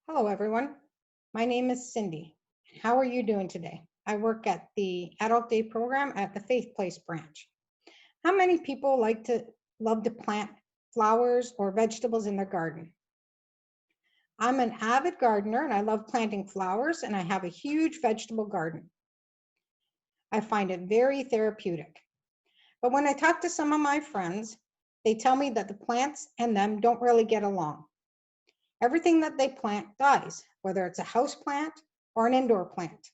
Hello, everyone. My name is Cindy. How are you doing today? I work at the Adult Day program at the Faith Place branch. How many people love to plant flowers or vegetables in their garden? I'm an avid gardener and I love planting flowers, and I have a huge vegetable garden. I find it very therapeutic. But when I talk to some of my friends, they tell me that the plants and them don't really get along. Everything that they plant dies, whether it's a house plant or an indoor plant.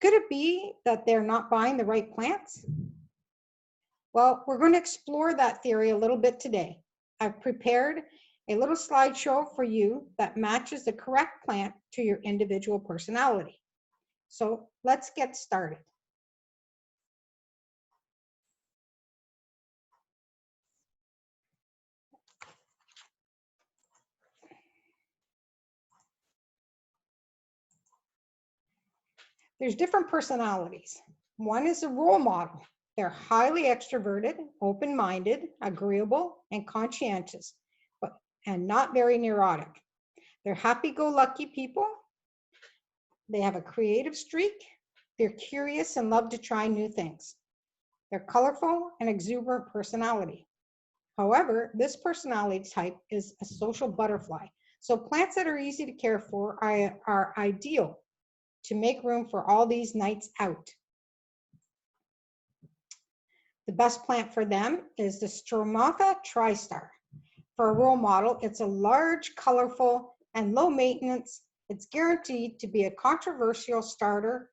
Could it be that they're not buying the right plants? Well, we're going to explore that theory a little bit today. I've prepared a little slideshow for you that matches the correct plant to your individual personality. So let's get started. There's different personalities. One is a role model. They're highly extroverted, open-minded, agreeable, and conscientious, and not very neurotic. They're happy-go-lucky people. They have a creative streak. They're curious and love to try new things. They're colorful and exuberant personality. However, this personality type is a social butterfly. So plants that are easy to care for are ideal to make room for all these nights out. The best plant for them is the Stromotha tristar. For a role model, it's a large, colorful, and low maintenance. It's guaranteed to be a conversational starter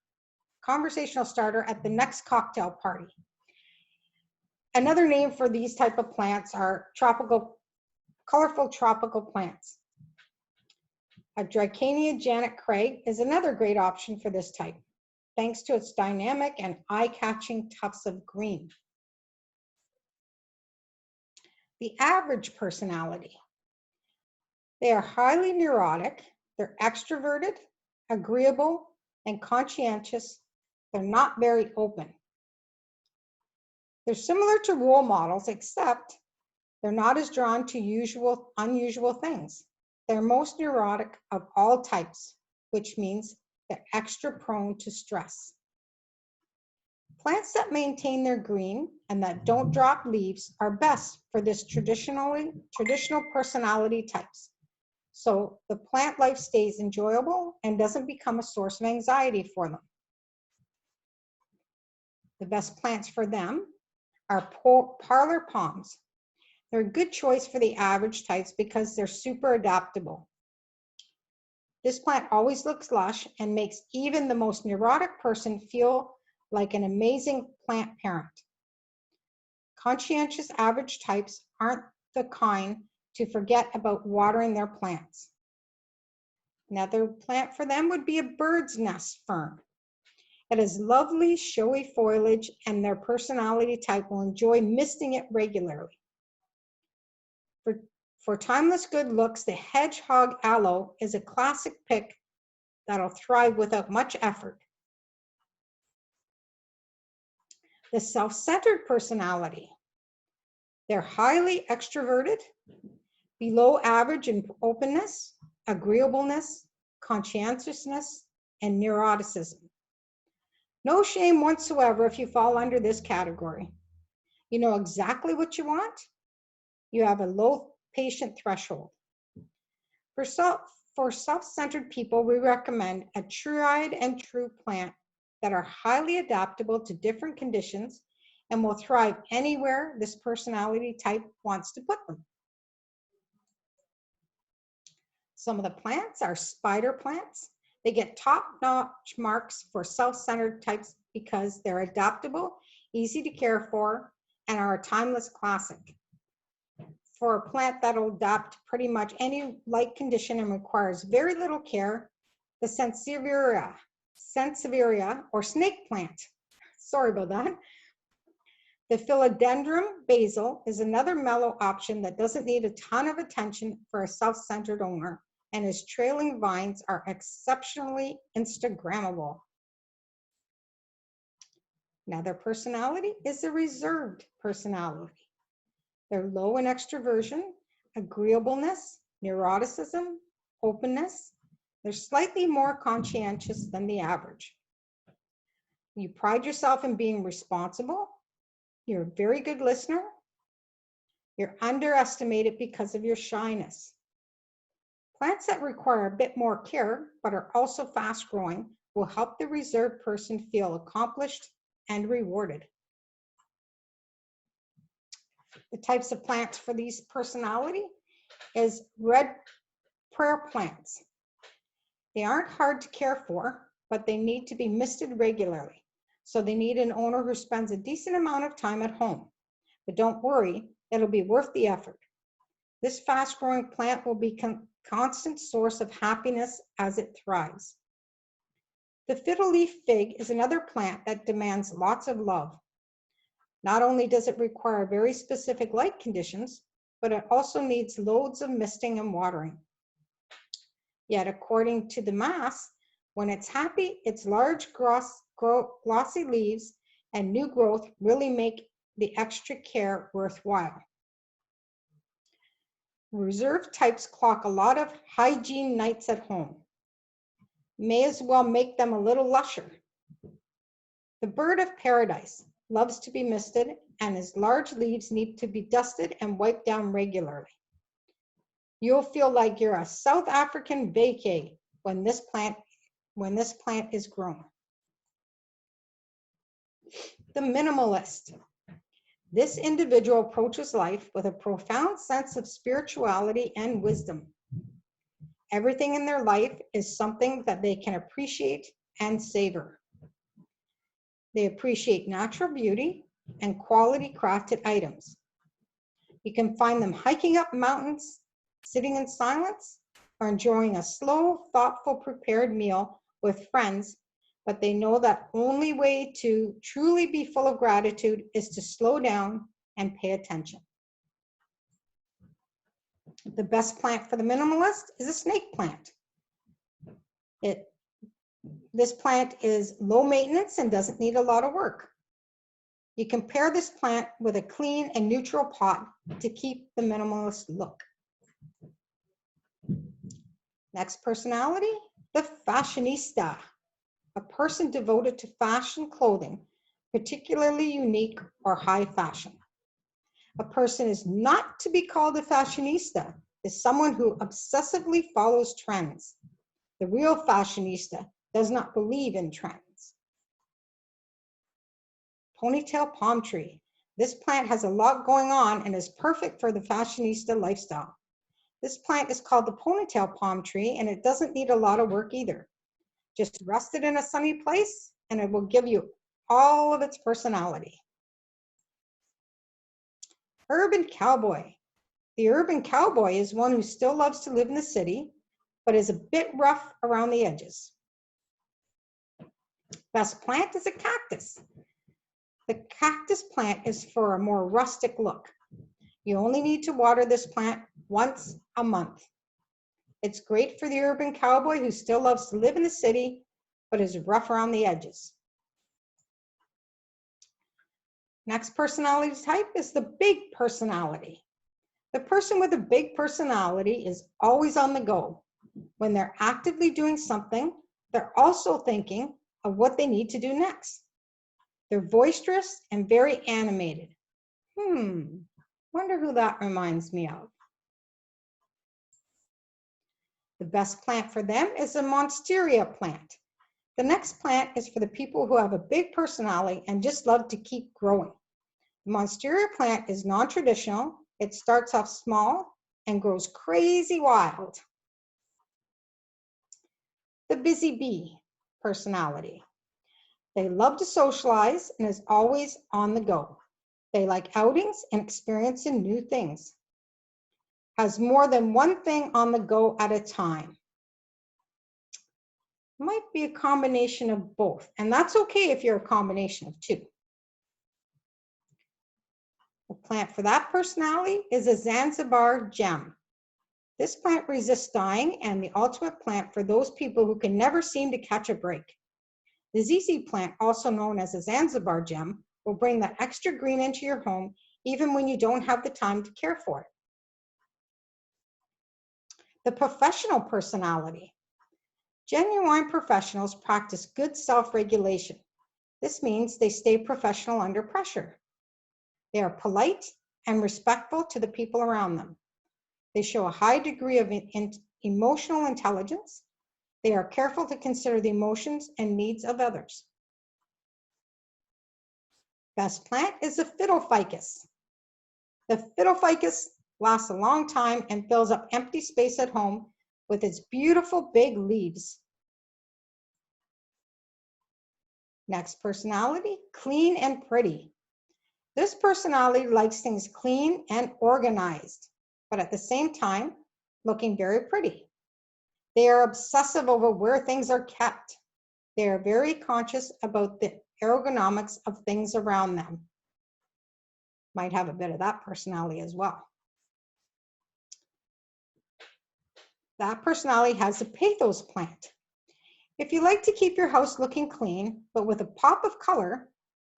at the next cocktail party. Another name for these type of plants are colorful tropical plants. A Dracænia Janet Craig is another great option for this type, thanks to its dynamic and eye-catching tufts of green. The average personality. They are highly neurotic, they're extroverted, agreeable, and conscientious. They're not very open. They're similar to role models, except they're not as drawn to unusual things. They're most neurotic of all types, which means they're extra prone to stress. Plants that maintain their green and that don't drop leaves are best for this traditional personality types. So the plant life stays enjoyable and doesn't become a source of anxiety for them. The best plants for them are parlor palms. They're a good choice for the average types because they're super adaptable. This plant always looks lush and makes even the most neurotic person feel like an amazing plant parent. Conscientious average types aren't the kind to forget about watering their plants. Another plant for them would be a bird's nest fern. It has lovely, showy foliage, and their personality type will enjoy misting it regularly. For timeless good looks, the hedgehog aloe is a classic pick that'll thrive without much effort. The self-centered personality. They're highly extroverted, below average in openness, agreeableness, conscientiousness, and neuroticism. No shame whatsoever if you fall under this category. You know exactly what you want. You have a low patient threshold. For self-centered people, we recommend a tried and true plant that are highly adaptable to different conditions and will thrive anywhere this personality type wants to put them. Some of the plants are spider plants. They get top-notch marks for self-centered types because they're adaptable, easy to care for, and are a timeless classic. For a plant that'll adapt pretty much any light condition and requires very little care, the Sansevieria or snake plant. Sorry about that. The Philodendron basil is another mellow option that doesn't need a ton of attention for a self-centered owner, and his trailing vines are exceptionally Instagrammable. Another personality is the reserved personality. They're low in extroversion, agreeableness, neuroticism, openness. They're slightly more conscientious than the average. You pride yourself in being responsible. You're a very good listener. You're underestimated because of your shyness. Plants that require a bit more care, but are also fast growing, will help the reserved person feel accomplished and rewarded. The types of plants for these personality is red prayer plants. They aren't hard to care for, but they need to be misted regularly. So they need an owner who spends a decent amount of time at home. But don't worry, it'll be worth the effort. This fast-growing plant will be a constant source of happiness as it thrives. The fiddle leaf fig is another plant that demands lots of love. Not only does it require very specific light conditions, but it also needs loads of misting and watering. Yet, according to the mass, when it's happy, its large glossy leaves and new growth really make the extra care worthwhile. Reserve types clock a lot of hygiene nights at home. May as well make them a little lusher. The bird of paradise loves to be misted, and his large leaves need to be dusted and wiped down regularly. You'll feel like you're a South African vacay when this plant is grown. The minimalist. This individual approaches life with a profound sense of spirituality and wisdom. Everything in their life is something that they can appreciate and savor. They appreciate natural beauty and quality crafted items. You can find them hiking up mountains, sitting in silence, or enjoying a slow, thoughtful, prepared meal with friends, but they know that only way to truly be full of gratitude is to slow down and pay attention. The best plant for the minimalist is a snake plant. This plant is low maintenance and doesn't need a lot of work. You can pair this plant with a clean and neutral pot to keep the minimalist look. Next personality, the fashionista, a person devoted to fashion clothing, particularly unique or high fashion. A person is not to be called a fashionista, is someone who obsessively follows trends. The real fashionista does not believe in trends. Ponytail palm tree. This plant has a lot going on and is perfect for the fashionista lifestyle. This plant is called the ponytail palm tree, and it doesn't need a lot of work either. Just rest it in a sunny place and it will give you all of its personality. Urban cowboy. The urban cowboy is one who still loves to live in the city, but is a bit rough around the edges. Best plant is a cactus. The cactus plant is for a more rustic look. You only need to water this plant once a month. It's great for the urban cowboy who still loves to live in the city, but is rough around the edges. Next personality type is the big personality. The person with a big personality is always on the go. When they're actively doing something, they're also thinking of what they need to do next. They're boisterous and very animated. Wonder who that reminds me of. The best plant for them is a monstera plant. The next plant is for the people who have a big personality and just love to keep growing. The monstera plant is non-traditional. It starts off small and grows crazy wild. The busy bee personality. They love to socialize and is always on the go. They like outings and experiencing new things. Has more than one thing on the go at a time. Might be a combination of both, and that's okay if you're a combination of two. The plant for that personality is a Zanzibar gem. This plant resists dying and the ultimate plant for those people who can never seem to catch a break. The ZZ plant, also known as a Zanzibar gem, will bring that extra green into your home even when you don't have the time to care for it. The professional personality. Genuine professionals practice good self-regulation. This means they stay professional under pressure. They are polite and respectful to the people around them. They show a high degree of emotional intelligence. They are careful to consider the emotions and needs of others. Best plant is the Fiddleficus. The Fiddleficus lasts a long time and fills up empty space at home with its beautiful big leaves. Next personality, clean and pretty. This personality likes things clean and organized, but at the same time, looking very pretty. They are obsessive over where things are kept. They are very conscious about the ergonomics of things around them. Might have a bit of that personality as well. That personality has the Pathos plant. If you like to keep your house looking clean, but with a pop of color,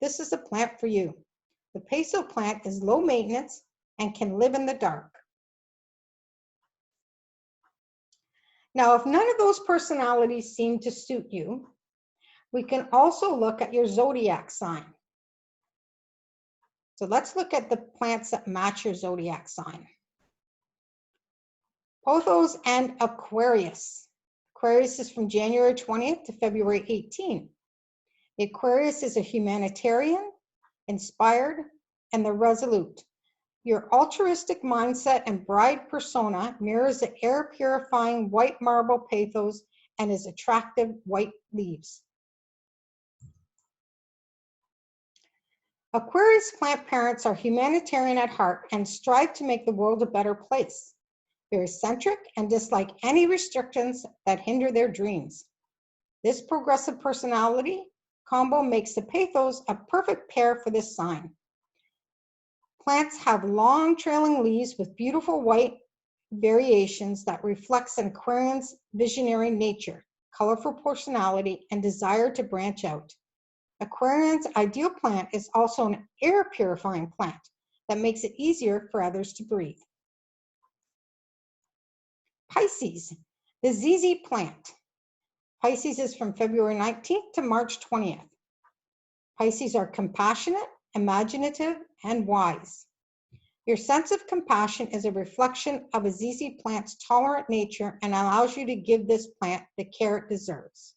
this is the plant for you. The Pathos plant is low maintenance and can live in the dark. Now, if none of those personalities seem to suit you, we can also look at your zodiac sign. So let's look at the plants that match your zodiac sign. Pothos and Aquarius. Aquarius is from January 20th to February 18th. The Aquarius is a humanitarian, inspired, and the resolute. Your altruistic mindset and bride persona mirrors the air-purifying white marble pathos and his attractive white leaves. Aquarius plant parents are humanitarian at heart and strive to make the world a better place. They're eccentric and dislike any restrictions that hinder their dreams. This progressive personality combo makes the pathos a perfect pair for this sign. Plants have long trailing leaves with beautiful white variations that reflects an Aquarian's visionary nature, colorful personality, and desire to branch out. Aquarian's ideal plant is also an air purifying plant that makes it easier for others to breathe. Pisces, the ZZ plant. Pisces is from February 19th to March 20th. Pisces are compassionate, imaginative, and wise. Your sense of compassion is a reflection of a ZZ plant's tolerant nature and allows you to give this plant the care it deserves.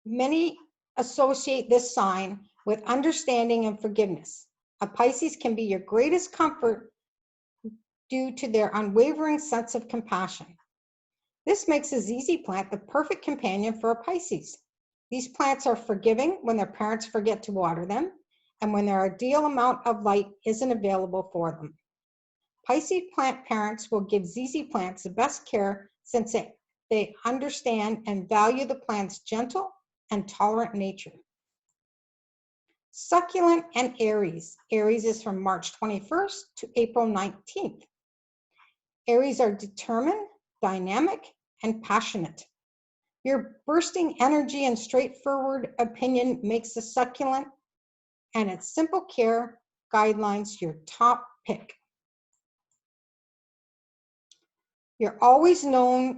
Many associate this sign with understanding and forgiveness. A Pisces can be your greatest comfort due to their unwavering sense of compassion. This makes a ZZ plant the perfect companion for a Pisces. These plants are forgiving when their parents forget to water them and when their ideal amount of light isn't available for them. Pisces plant parents will give ZZ plants the best care since they understand and value the plant's gentle and tolerant nature. Succulent and Aries. Aries is from March 21st to April 19th. Aries are determined, dynamic, and passionate. Your bursting energy and straightforward opinion makes the succulent and its simple care guidelines your top pick. You always know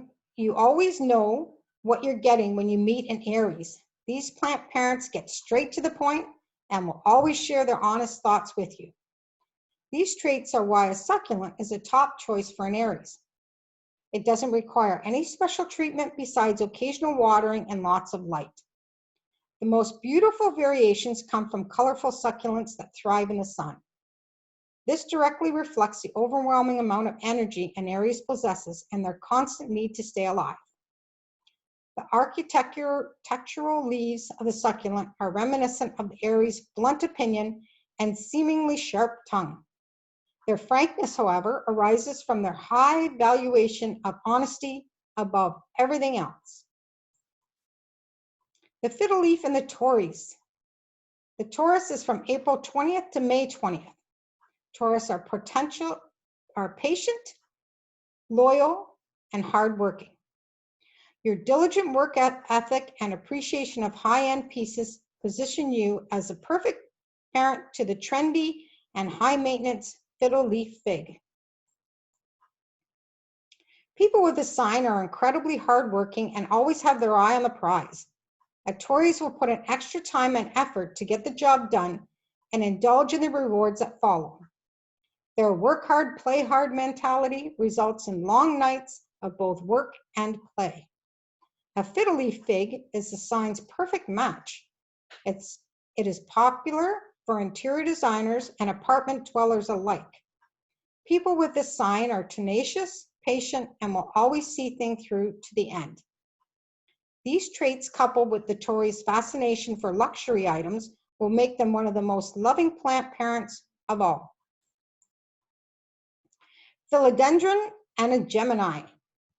what you're getting when you meet an Aries. These plant parents get straight to the point and will always share their honest thoughts with you. These traits are why a succulent is a top choice for an Aries. It doesn't require any special treatment besides occasional watering and lots of light. The most beautiful variations come from colorful succulents that thrive in the sun. This directly reflects the overwhelming amount of energy an Aries possesses and their constant need to stay alive. The architectural leaves of the succulent are reminiscent of the Aries' blunt opinion and seemingly sharp tongue. Their frankness, however, arises from their high valuation of honesty above everything else. The fiddle leaf and the Taurus. The Taurus is from April 20th to May 20th. Taurus are patient, loyal, and hardworking. Your diligent work ethic and appreciation of high-end pieces position you as a perfect parent to the trendy and high-maintenance fiddle leaf fig. People with this sign are incredibly hardworking and always have their eye on the prize. A Taurus will put in extra time and effort to get the job done and indulge in the rewards that follow. Their work hard, play hard mentality results in long nights of both work and play. A fiddle leaf fig is the sign's perfect match. It is popular for interior designers and apartment dwellers alike. People with this sign are tenacious, patient, and will always see things through to the end. These traits, coupled with the Tauri's fascination for luxury items, will make them one of the most loving plant parents of all. Philodendron and a Gemini,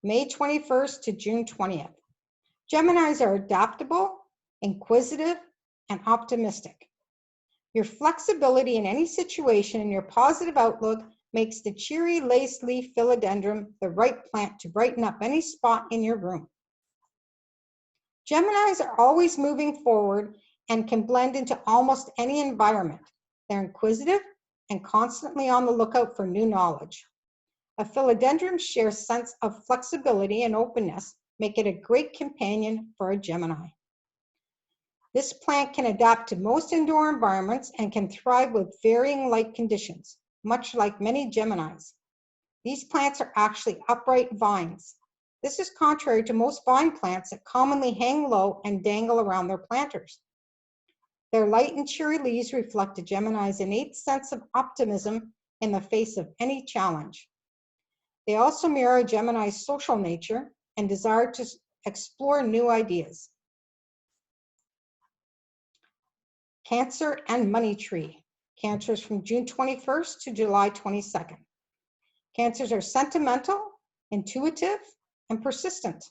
May 21st to June 20th. Geminis are adaptable, inquisitive, and optimistic. Your flexibility in any situation and your positive outlook makes the cheery lace leaf philodendron the right plant to brighten up any spot in your room. Geminis are always moving forward and can blend into almost any environment. They're inquisitive and constantly on the lookout for new knowledge. A philodendron shares sense of flexibility and openness, make it a great companion for a Gemini. This plant can adapt to most indoor environments and can thrive with varying light conditions, much like many Geminis. These plants are actually upright vines. This is contrary to most vine plants that commonly hang low and dangle around their planters. Their light and cheery leaves reflect a Gemini's innate sense of optimism in the face of any challenge. They also mirror a Gemini's social nature and desire to explore new ideas. Cancer and money tree. Cancers from June 21st to July 22nd. Cancers are sentimental, intuitive, and persistent.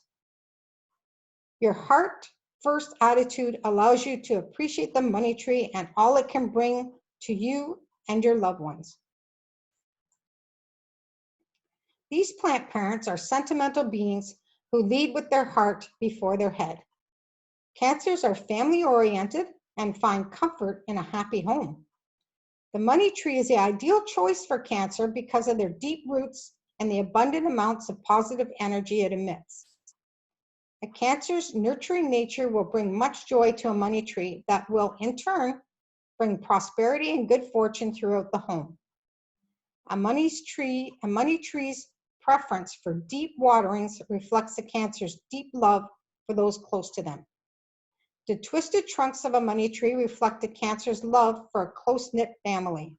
Your heart-first attitude allows you to appreciate the money tree and all it can bring to you and your loved ones. These plant parents are sentimental beings who lead with their heart before their head. Cancers are family-oriented and find comfort in a happy home. The money tree is the ideal choice for Cancer because of their deep roots and the abundant amounts of positive energy it emits. A Cancer's nurturing nature will bring much joy to a money tree that will, in turn, bring prosperity and good fortune throughout the home. A money tree's preference for deep waterings reflects a Cancer's deep love for those close to them. The twisted trunks of a money tree reflect a Cancer's love for a close-knit family.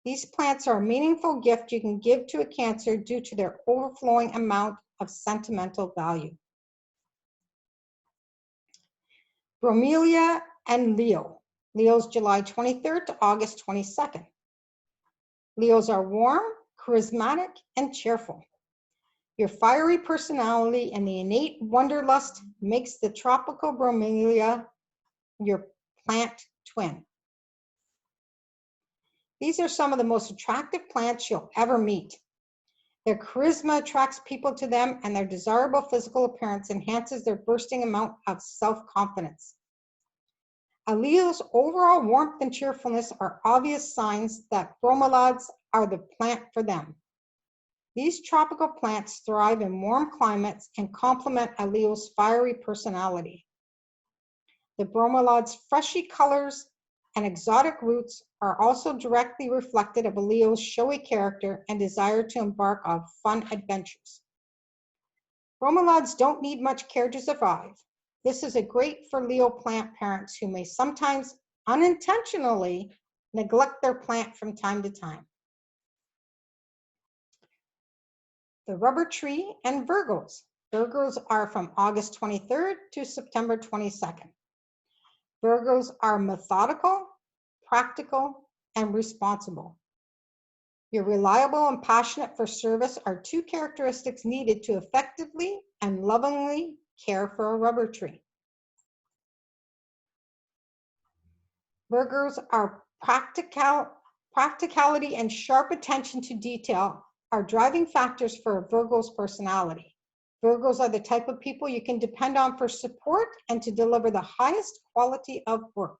These plants are a meaningful gift you can give to a Cancer due to their overflowing amount of sentimental value. Bromelia and Leo. Leo's July 23rd to August 22nd. Leos are warm, charismatic, and cheerful. Your fiery personality and the innate wanderlust makes the tropical bromelia your plant twin. These are some of the most attractive plants you'll ever meet. Their charisma attracts people to them, and their desirable physical appearance enhances their bursting amount of self-confidence. A Leo's overall warmth and cheerfulness are obvious signs that bromeliads are the plant for them. These tropical plants thrive in warm climates and complement a Leo's fiery personality. The bromeliad's freshy colors and exotic roots are also directly reflected of a Leo's showy character and desire to embark on fun adventures. Bromeliads don't need much care to survive. This is a great for Leo plant parents who may sometimes unintentionally neglect their plant from time to time. The rubber tree and Virgos. Virgos are from August 23rd to September 22nd. Virgos are methodical, practical, and responsible. You're reliable and passionate for service are two characteristics needed to effectively and lovingly care for a rubber tree. Virgos are practicality and sharp attention to detail are driving factors for a Virgo's personality. Virgos are the type of people you can depend on for support and to deliver the highest quality of work.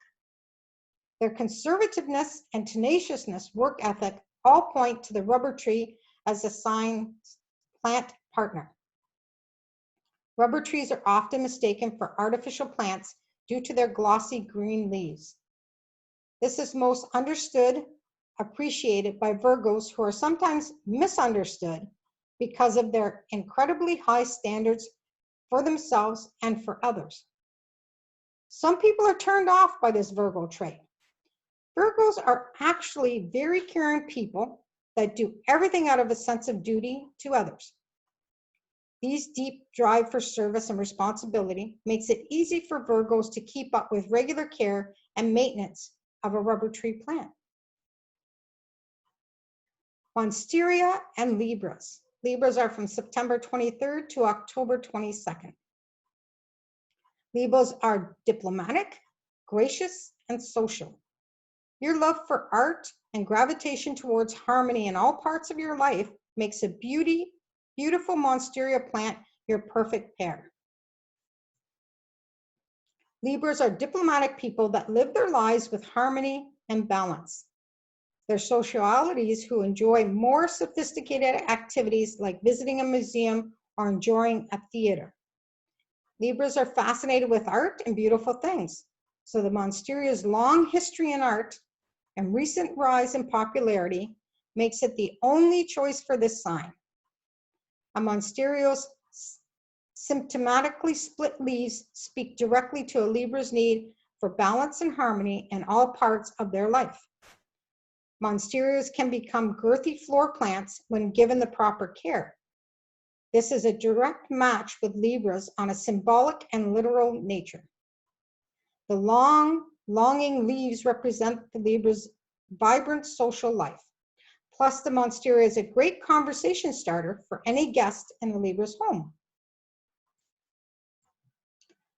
Their conservativeness and tenaciousness work ethic all point to the rubber tree as a sign's plant partner. Rubber trees are often mistaken for artificial plants due to their glossy green leaves. This is most appreciated by Virgos, who are sometimes misunderstood because of their incredibly high standards for themselves and for others. Some people are turned off by this Virgo trait. Virgos are actually very caring people that do everything out of a sense of duty to others. These deep drive for service and responsibility makes it easy for Virgos to keep up with regular care and maintenance of a rubber tree plant. Monstera and Libras. Libras are from September 23rd to October 22nd. Libras are diplomatic, gracious, and social. Your love for art and gravitation towards harmony in all parts of your life makes a beautiful Monstera plant your perfect pair. Libras are diplomatic people that live their lives with harmony and balance. They're socialities who enjoy more sophisticated activities like visiting a museum or enjoying a theater. Libras are fascinated with art and beautiful things. So the Monstera's long history in art and recent rise in popularity makes it the only choice for this sign. A Monstera's symptomatically split leaves speak directly to a Libra's need for balance and harmony in all parts of their life. Monsteras can become girthy floor plants when given the proper care. This is a direct match with Libras on a symbolic and literal nature. The longing leaves represent the Libra's vibrant social life. Plus, the Monstera is a great conversation starter for any guest in the Libra's home.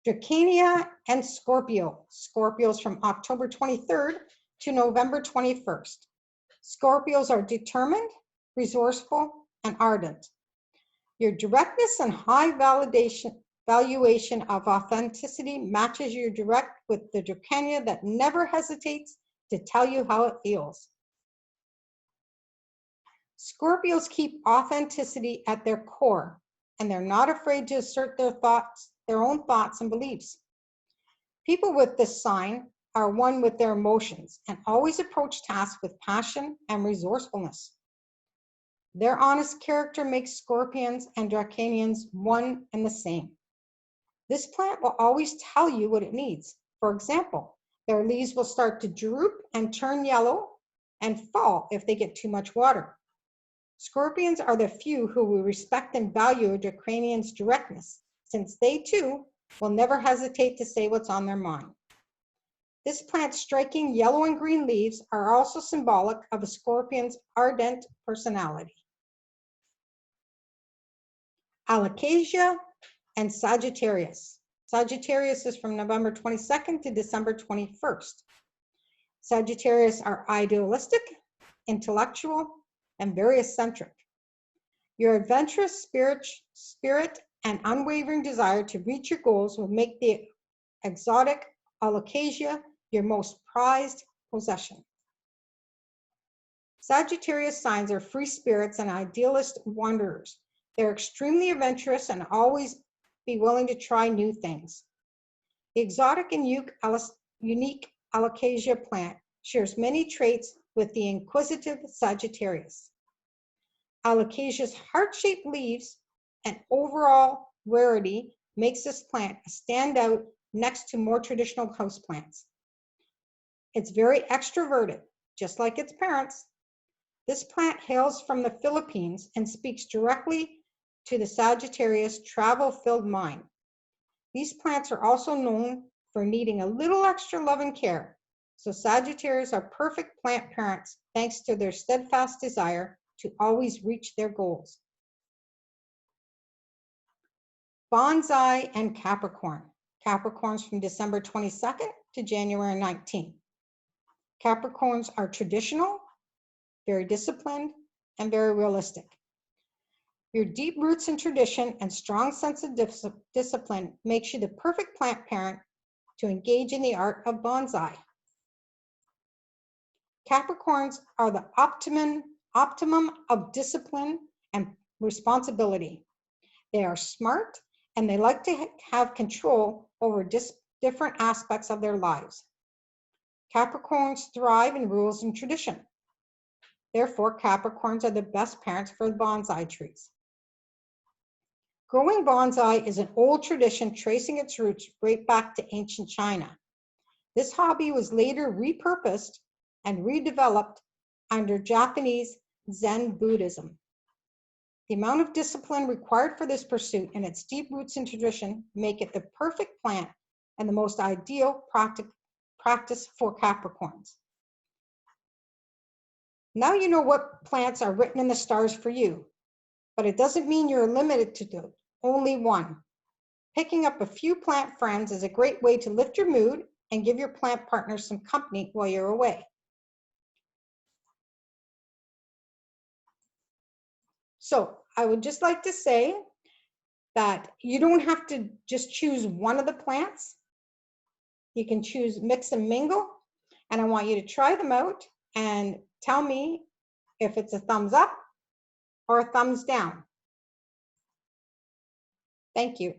Dracania and Scorpio. Scorpios from October 23rd to November 21st. Scorpios are determined, resourceful, and ardent. Your directness and high valuation of authenticity matches your direct with the Dracania that never hesitates to tell you how it feels. Scorpios keep authenticity at their core, and they're not afraid to assert their own thoughts and beliefs. People with this sign are one with their emotions and always approach tasks with passion and resourcefulness. Their honest character makes Scorpions and Dracanians one and the same. This plant will always tell you what it needs. For example, their leaves will start to droop and turn yellow and fall if they get too much water. Scorpions are the few who will respect and value a Dracanian's directness, since they too will never hesitate to say what's on their mind. This plant's striking yellow and green leaves are also symbolic of a Scorpion's ardent personality. Alocasia and Sagittarius. Sagittarius is from November 22nd to December 21st. Sagittarius are idealistic, intellectual, and very eccentric. Your adventurous spirit and unwavering desire to reach your goals will make the exotic Alocasia your most prized possession. Sagittarius signs are free spirits and idealist wanderers. They're extremely adventurous and always be willing to try new things. The exotic and unique Alocasia plant shares many traits with the inquisitive Sagittarius. Alocasia's heart-shaped leaves and overall rarity makes this plant a standout next to more traditional houseplants. It's very extroverted, just like its parents. This plant hails from the Philippines and speaks directly to the Sagittarius travel-filled mind. These plants are also known for needing a little extra love and care, so Sagittarius are perfect plant parents thanks to their steadfast desire to always reach their goals. Bonsai and Capricorn. Capricorns from December 22nd to January 19th. Capricorns are traditional, very disciplined, and very realistic. Your deep roots in tradition and strong sense of discipline makes you the perfect plant parent to engage in the art of bonsai. Capricorns are the optimum of discipline and responsibility. They are smart and they like to have control over different aspects of their lives. Capricorns thrive in rules and tradition. Therefore, Capricorns are the best parents for bonsai trees. Growing bonsai is an old tradition tracing its roots right back to ancient China. This hobby was later repurposed and redeveloped under Japanese Zen Buddhism. The amount of discipline required for this pursuit and its deep roots in tradition make it the perfect plant and the most ideal practice for Capricorns. Now you know what plants are written in the stars for you, but it doesn't mean you're limited to only one. Picking up a few plant friends is a great way to lift your mood and give your plant partner some company while you're away. So I would just like to say that you don't have to just choose one of the plants. You can choose mix and mingle, and I want you to try them out and tell me if it's a thumbs up or a thumbs down. Thank you.